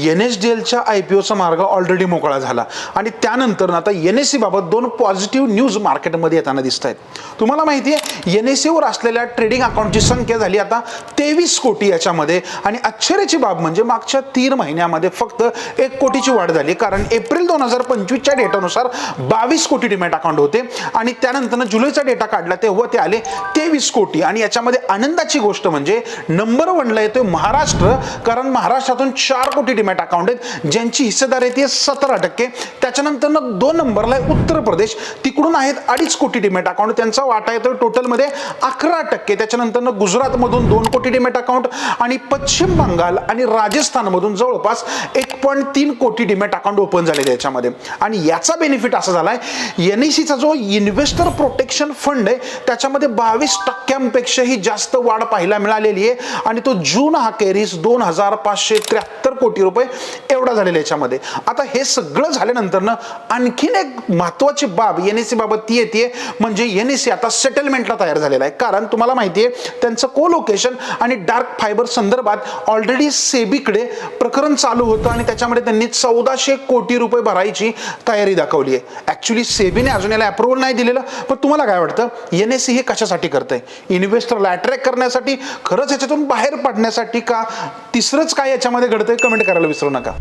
NSDLच्या IPOचा मार्ग ऑलरेडी मोकळा झाला आणि त्यानंतर आता NSE बाबत दोन पॉझिटिव्ह न्यूज मार्केटमध्ये येताना दिसत आहेत. तुम्हाला माहिती आहे NSE वर असलेल्या ट्रेडिंग अकाउंटची संख्या झाली आता 23 कोटी याच्यामध्ये आणि आश्चर्याची बाब म्हणजे मागच्या 3 महिन्यामध्ये फक्त 1 कोटीची वाढ झाली, कारण एप्रिल 2025 च्या डेटानुसार 22 कोटी डीमॅट अकाउंट होते आणि त्यानंतर जुलैचा डेटा काढला तेव्हा ते आले 23 कोटी. आणि याच्यामध्ये आनंदाची गोष्ट म्हणजे नंबर 1 ला येतोय महाराष्ट्र, कारण महाराष्ट्रातून 4 कोटी डीमॅट अकाउंट आहेत ज्यांची हिस्सेदारी आहे 17%. त्याच्यानंतर 2 नंबरला आहे उत्तर प्रदेश, तिकडून आहेत 2.5 कोटी डीमॅट अकाउंट, त्यांचा वाटा येतोय टोटल मध्ये 11%. त्याच्यानंतर गुजरात मधून 2 कोटी डीमॅट अकाउंट आणि पश्चिम बंगाल आणि राजस्थान मधून जवळपास 1.3 कोटी डीमॅट अकाउंट ओपन झालेले याच्यामध्ये. आणि याचा बेनिफिट असा झालाय NSE चा जो इन्व्हेस्टर प्रोटेक्शन फंड आहे त्याच्यामध्ये 22%पेक्षाही जास्त वाढ पाहायला मिळालेली आहे आणि तो जून अखेरीस 2573 कोटी रुपये एवढा झालेला याच्यामध्ये. आता हे सगळं झाल्यानंतर आणखीन एक महत्वाची बाब NSE बाबत ती येते म्हणजे NSE आता सेटलमेंटला तयार झालेला आहे, कारण तुम्हाला माहिती आहे त्यांचं कोलोकेशन आणि डार्क फायबर संदर्भात ऑलरेडी सेबीकडे प्रकरण चालू होतं आणि त्याच्यामध्ये त्यांनी 1400 कोटी रुपये भरायची तयारी दाखवली आहे. ऍक्च्युली सेबीने अजून याला अप्रूव्हल नाही दिलेलं, पण तुम्हाला काय वाटतं NSE हे कशासाठी करतंय? इन्व्हेस्टरला अट्रॅक्ट करण्यासाठी, खरंच याच्यातून बाहेर पडण्यासाठी का तिसरंच काय याच्यामध्ये घडतंय? कमेंट करायला विसरू नका.